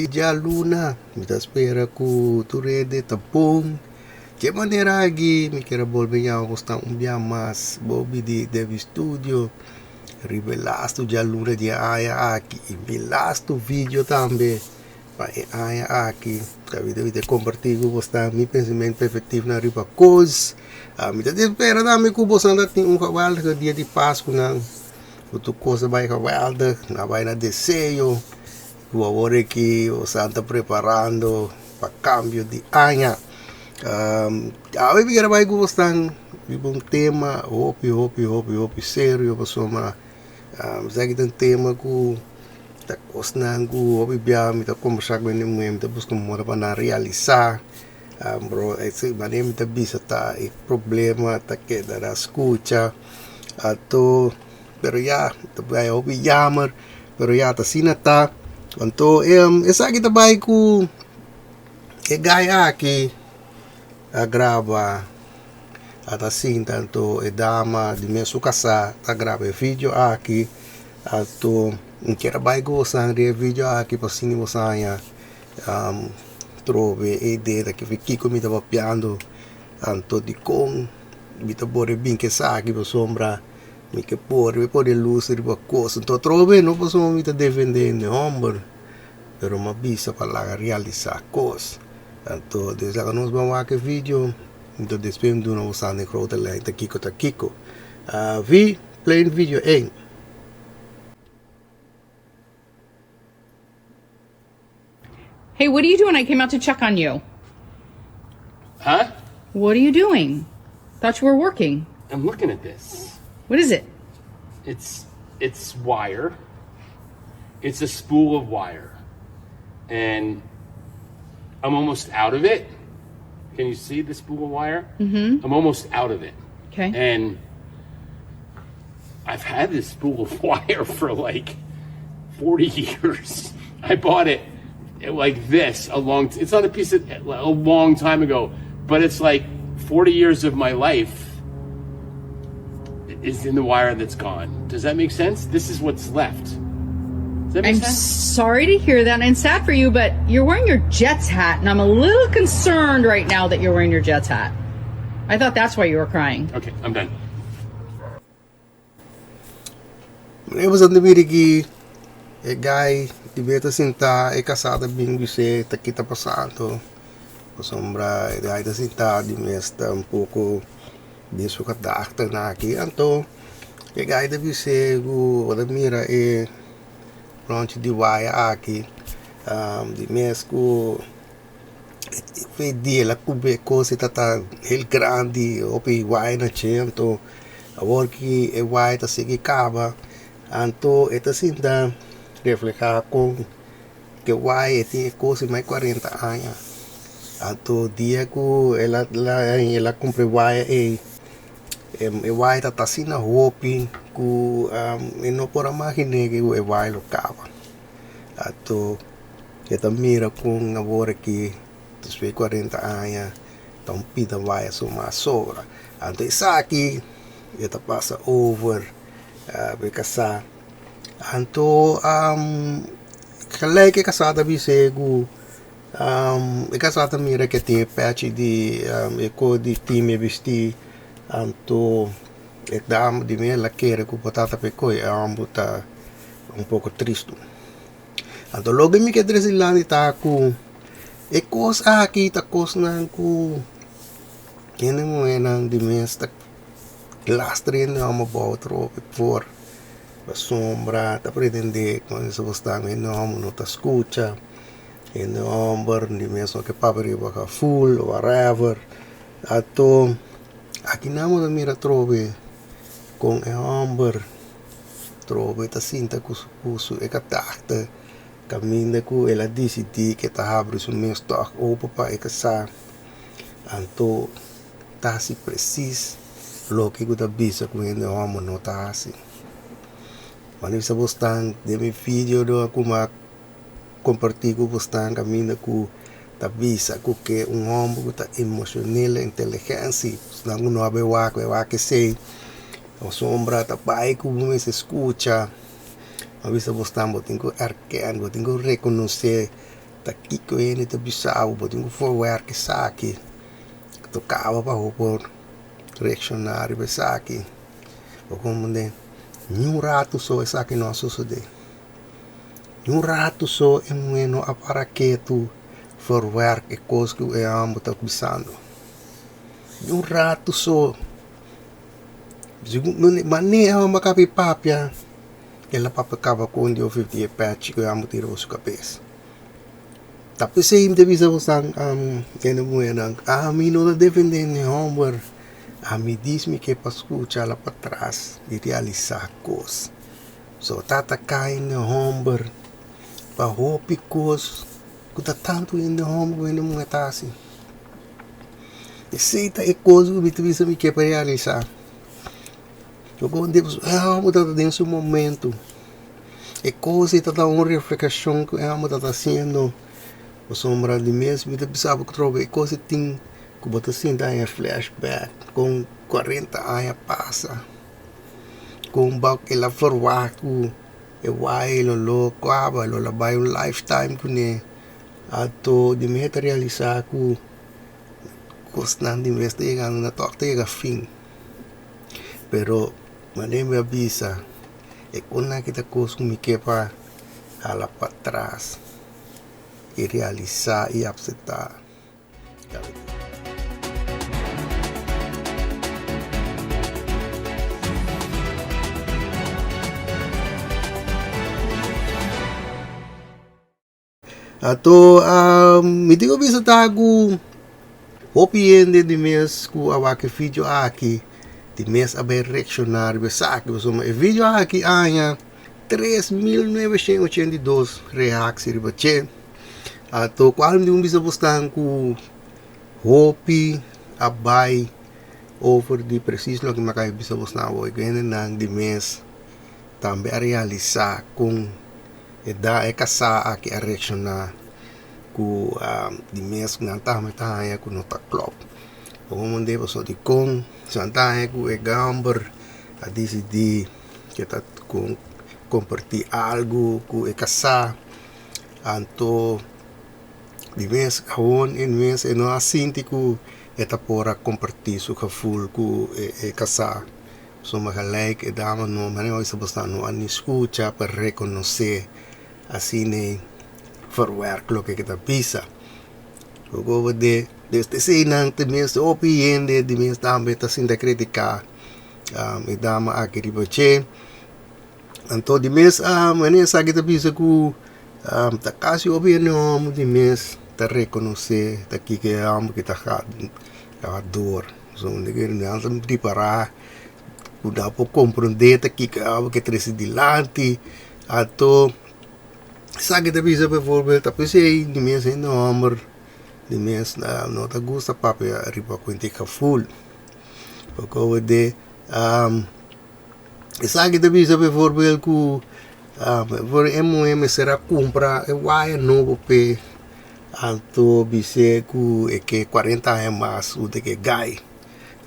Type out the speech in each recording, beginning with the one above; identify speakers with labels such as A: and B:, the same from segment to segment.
A: già luna, mi spera que tu rede tá bom. Que maneira aqui, me quero volver a gostar dia mais, Bobby de studio. Rivelasto già luna di Aya aqui, e rivelasto vídeo também. Para Aya aqui, deve compartilhar com você meu pensamento efetivo na riba coisa. Me espera também que você anda tem geweldige dia de Páscoa, não. Outra coisa vai geweldig, na vai na desejo. Agora que você está preparando para cambio de ano. A eu vai gostar de um tema, hope, sério, pessoal, zeg een tema que tá costando que bia me tá conversar com ele mesmo, tá buscando moda para realizar, bro, esse maneira tá bisa tá e problema tá que da escuta, ato, pero ya, tá vai ouvir jammer, pero ya tá sina tá, então essa aqui tá vai com é gaia aqui a grava Ata assim, tanto e dama de minha casa, tá grave vídeo aqui, ato quero vai gostar de vídeo aqui para cima você trove ideia que fiquei com me tava piando, tanto de com me tá bore bem que sabe para sombra, me que pode luz de uma coisa, então trove não posso me tá defendendo, homem, pero uma bisa para realizar coisa, então desde que nós vamos aqui vídeo. Então depois de uma usando em grote lijn tá Kiko. Vi playing video 1.
B: Hey, what are you doing? I came out to check on you.
C: Huh?
B: What are you doing? Thought you were working.
C: I'm looking at this.
B: What is it?
C: It's wire. It's a spool of wire. And I'm almost out of it. Can you see the spool of wire?
B: Mm-hmm.
C: I'm almost out of it.
B: Okay.
C: And I've had this spool of wire for like 40 years. I bought it like this it's not a piece of a long time ago, but it's like 40 years of my life is in the wire that's gone. Does that make sense? This is what's left.
B: I'm sorry to hear that, and sad for you, but you're wearing your Jets hat, and I'm a little concerned right now that you're wearing your Jets hat. I thought that's why you were crying.
C: Okay, I'm done.
A: Eu vou que é guy de beta sentar é casada bem você tá aqui tá passando. A sombra é daí tá sentar de mesta pouco de sua cadastra na aqui, então é guy de você o da mira é pronto de wire aqui, de mesco vedi la cube cose tata heel grandi opi wire na cento agora que é wire tá segui cava anto eta sinta reflejar com que wire tem coisa mais 40 anos anto dia que ela compre wire e wire tá assim na hopi que não por imaginar que o wire lo cava ato eta mira com agora que después 40 anos então pida wire soma sobra anto isso aqui eta passa over bekasa anto kalai que casada bisego e casada mira que tem patch de eco de time vesti anto e dama di me la quere cu potata pe coi ambuta un poco triste anto logo mi che dresilani ta cu e cosa aqui ta cosnan cu tiene moena di me sta lastre amo bautro por la sombra ta pretende con eso stanno amo no ta escucha hombre di me so che paperi va full o whatever ato aqui namo da mira trove con hombre trove ta sinta cu su e catacta cammina cu ela decidi che ta abre su meu stock o papa e casa anto ta si precis lo que guda bisa com ele homem não tá assim mas se você de meu vídeo do como compartilhar com você caminho com tá bisa com que homem que tá emocional inteligência não abre o que sei a sombra tá pai como se escuta mas se você tem que arquear tem que reconhecer aqui que ele tá bisavo, botem o forward que saque, tocava para o por reaccionário para saque, o como de nenhum rato só é saque nosso suceder, nenhum rato só é um aparaqueto forward que coisa que é amo tá bisando, nenhum rato só, maneira uma capipapia, ela papa acaba com o 50 patch que eu amo tirar a sua cabeça. Tapi sa hindi bisa usang kaya mo yan ami no na defender ni homework ami dis mi que pascucha la patras di realizar cos so tatakain ni homework pa hopi cos kuta tanto in ni homework ni mga tasi aceita e cos que bisa mi que para realizar so kung di mo tata din sa momento e cos tata uma reflexão que mo tata haciendo o sombra de mês, me pensava que troca e coisa tem que botar assim daí flashback com 40 anos passa com bak ela forward ku e wai lo quaba lo labai um lifetime ku ne ato de meta realizar ku constante investigando na torta e fim pero manem me avisa e quando kita coisa me quepa ala para trás e realizar e aceitar. Ato, me digo bisa tago hopiende de mês ku awake video aqui de mês abe reaccionar besak so e video aqui anya 3.982 reaksi ribache ato qual de bisa bustan ku hopi abay over di preciso que makai bisa bustan wo ganyan nang di mês tambe a realizar kung da kasa aki a reaccionar ku di mês nga tama tayo ku nota club o monde so di kung santahe ku e gamber a decidi kita kung compartir algo ku e kasa anto di mês hawon in mês no asinti ku eta pora compartir su ka full ku e kasa so mahalike e dama no mane o isa basta no ani escucha per reconocer así ne forward lo que kita pisa luego de este sinang te mês opiende di mês tambe ta sin de critica e dama akiri bache anto di mês mane sa kita pisa ku ta kasi opiende no di mês ta reconocer ta que amo que ta dor so ninguém não se preparar kuda po compreender ta que amo que trece dilante ato sa kita bisa performer tapi sei di mês no amor di mês não ta gusta papi riba quinti ka full o de sa kita bisa performer ku por será compra e vai novo pe alto bise ku e que 40 anos mais o de que gai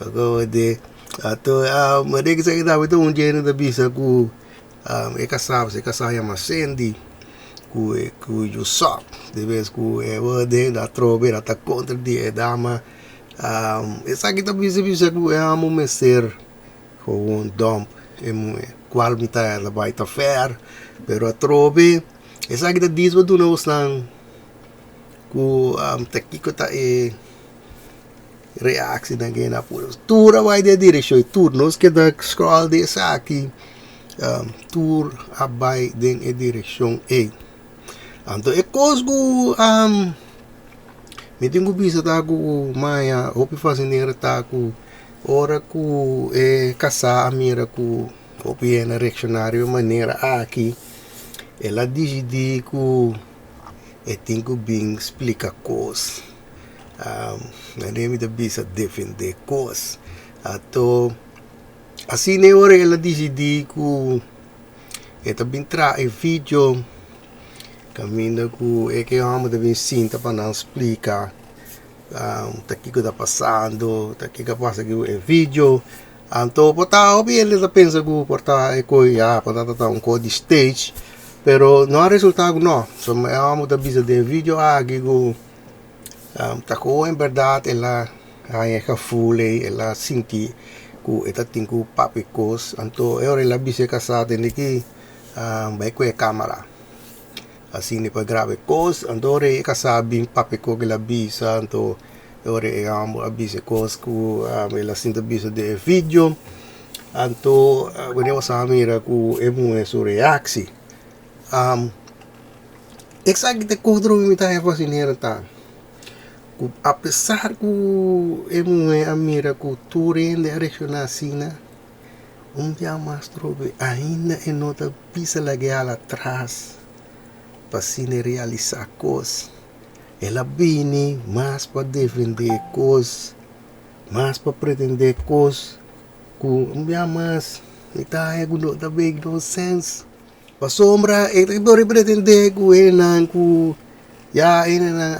A: agora de ato mas que sai da então dinheiro da bisa ku e casava se casava mais sendi ku you sop de vez ku e de da trobe da contra de dama essa aqui da bisa ku é amo meser com um dump e qual mita la baita fair pero a trobe essa aqui da disco do não slang ku tekiko ta e reaksi na gena puro tura vai de direção turnos que da scroll de aqui tur abai den e direção e anto e cosgo me tengo bisa ta ku maya hopi fazendeira ta ku ora ku e casa amira ku hopi na reaccionário maneira aqui ela decidi ku e tenho bem explicar coisas na nome da bisa defender coisas ato assim ne ora ela decidi ku e também trai vídeo caminho ku e que amo da bem sinta para não explicar tá que está passando tá que passa que é vídeo anto pota obi ele tá pensa ku porta e coi para tá um code stage Pero não há resultado não. So may amo da bisa de vídeo aqui go tako em verdade ela ay ka fully ela sinti ku eta tinku papikos anto eu ela bisa kasada niki by ko camera. Assim ni pa grave cos andore kasabing papiko gila bisa anto ore amo abise cos ku ela sinta bisa de vídeo anto when eu samira ku emu su reaksi exact kudro mi tayo fascinera ta apesar ku emu amira ku turin de regionasina dia mais trobe ainda e nota pisa lagi ala atrás para cine realizar cos ela bini mais para defender cos mais para pretender cos ku dia mais ita gundo da big no sense pa sombra ito pretende ku enan ku ya enan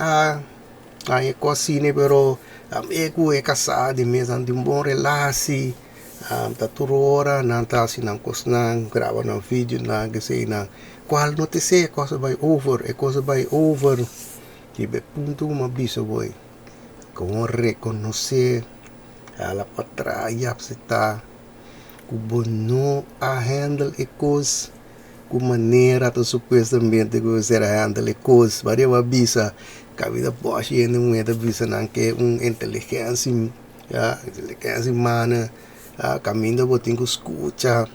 A: ay cosine pero ku casado mesmo de bom relasi taturora nanta sinang kosnang grava ng video na kasi na qual notice cosa by over cosa by over tibe punto mabisa boy como reconocer a la patraya psita kubono a handle ecos com maneira to supostamente que você handle cos varia bisa cabida poche ainda muita bisa não que inteligência inteligência humana caminho botin com escuta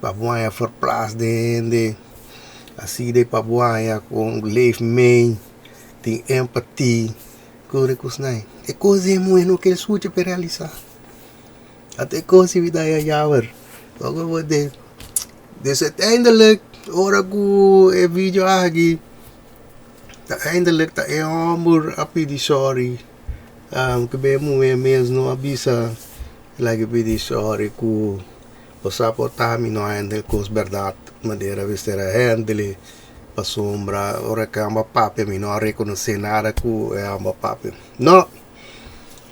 A: papuaya for plus de assim de papuaya com live main tem empatia curicus nai e coisa muito que escuta para realizar até coisa vida é jawer logo dus uiteindelijk hoor ik een video aqui. Uiteindelijk dat ik amor apidi sorry. Que bem mesmo não avisa. Lagi pedi sorry ku passaportami no handle cos verdade madeira vestera handle pa sombra ora que amba pape mi no reconhecer nada ku amba pape. No.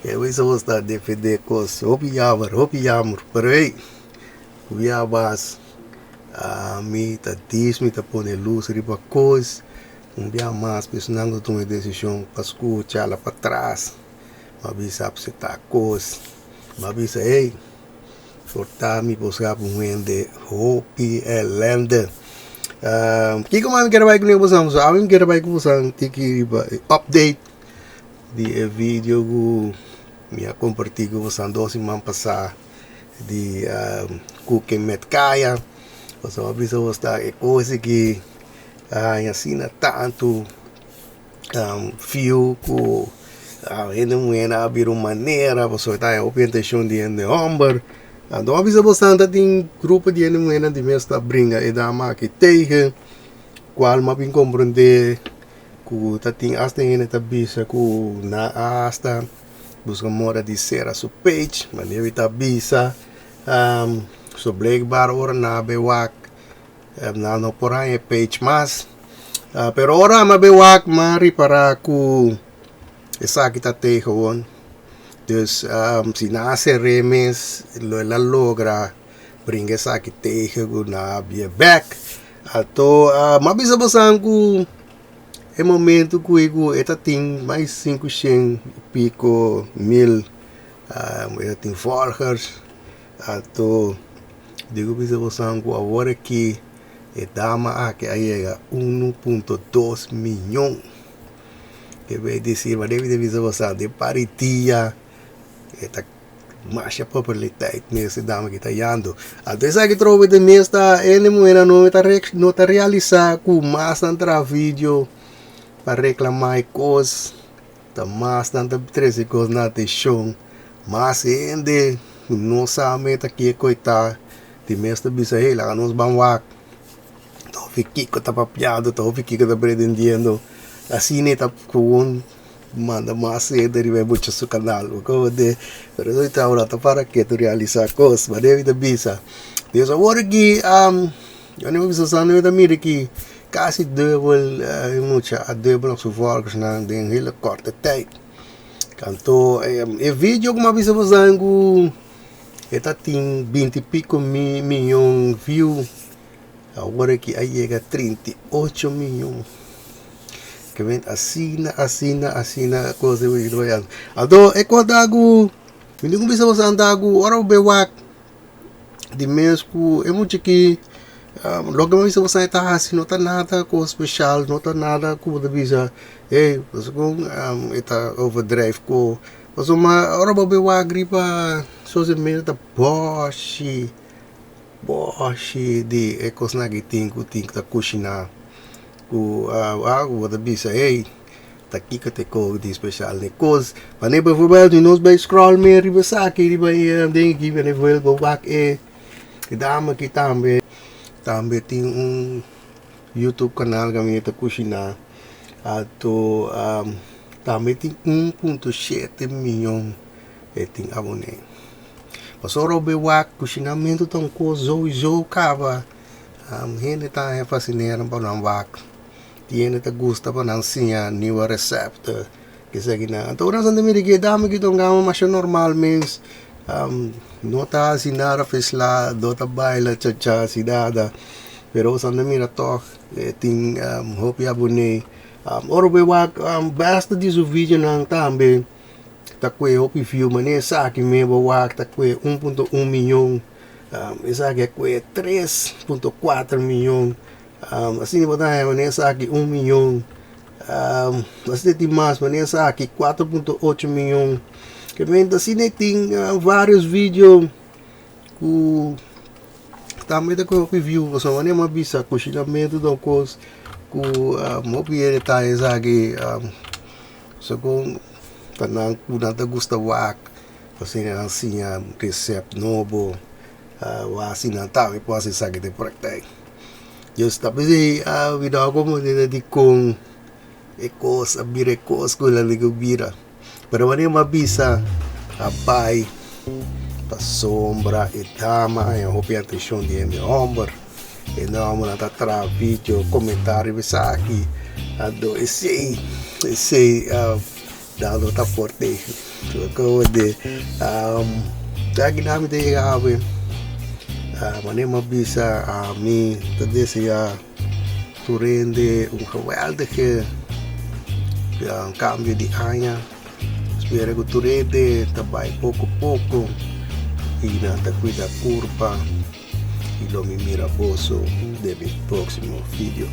A: Eu isso está defender cos hopi jammer. Pero hey, via bas mi ta dis mi ta pone luz riba cos dia mais pensando tomar decisão para escutar lá para trás mabisa se tá cos mabisa ei sortar mi buscar um ende hopi elende que como eu quero vai com você eu quero vai com você tiki update de vídeo go minha compartilhar com você 2 semanas passar de cooking met kaya. Você vai ver é coisa que assim tanto fio com ainda uma abrir uma maneira você está a orientação de ombro então avisa você tem grupo de uma de mesmo brinca e dá mais que tegen qual mas bem compreender que tá tem hasta ainda tá bisa que na hasta busca mora de ser a sua page mas ele tá bisa so blijkbaar ora na bewak na no porang page mas pero ora mabewak mari para ku esa kita te gewoon dus si nase remes lo la logra bringe sa kite go na be back ato mabisa basan ku e momento ku eta ting mais 500 pico mil eta ting volgers ato digo bisa basan ku agora que e dama que llega 1.2 milhão que vai dizer mas deve bisa basan de paritia eta masha popularidade nesse dama que está yando até essa que trove de mesta ele moera não está realizar com mais tanto vídeo para reclamar coisas tá mais tanto 13 coisas na show mas ainda não sabe que coitado de mesta bisa lá nos banwak tô fiquico tá papiado tô fiquico tá pretendendo assim né tá com manda mais deriva muito seu canal o de pero eu tá ora tá para que tu realizar coisas mas deve da bisa Deus agora que eu não bisa sabe da mira que quase double double os voltas na de hele korte tijd canto e vídeo como bisa fazendo eta tem 20 pico milhão view Agora que aí chega a 38 milhões. Que vem assina, coisa que vai. Ado, é quando dago, me digo bisa você andago, ora o bewak, de mesmo, é muito que, logo mais você está assim, não tá nada com especial, não tá nada com o bisa, você com, está overdrive com, você uma, ora o bewak, gripa, sozinho, tá boshi, de, é coisa que tem que tá cozinhar. Wat bisa, tak kita teko di special ne cause wanneer bijvoorbeeld in ons bij scroll meer die zaken die bij denk ik wanneer wil go back die dame que também tem YouTube canal kami ta kusina ato também tem 1.7 milhão tem abonnee pasoro be wak kusinamento tão coisa zo kava gente tá fascinado para não wak tiene te gusta pa nang siya nieuwe recepten kasi na to na sa dami dami gitong gama masya normal means nota sinara fesla dota baila cha sidada pero sa dami na to ting hope abone oro be wak basta diso video nang tambe takwe hope view mane sa akin me wak takwe 1.1 milhão isa kwe 3.4 milhão assim botar nessa aqui 1 milhão assim tem mais nessa aqui 4.8 milhão que vem assim tem vários vídeos que também da coisa que viu você vai nem bisa cozinhamento da coisa que mobiliário tá essa aqui segundo tanang nada gusta wak assim assim recept novo assim não tá e pode ser que de prática just tapi sih video aku mau di kong ekos abirekos ko laligo bira pero wani mabisa apai pa sombra e tama e hope atenção de meu ombro e não vamos lá tra vídeo comentário bisa aqui ado esse dalo tá forte ko de lagi namin de gawe wanneer bisa mi tadi saya turende geweldige cambio di aria spero che turende tabai poco e nata qui da curva e lo mi mira bosso del prossimo video.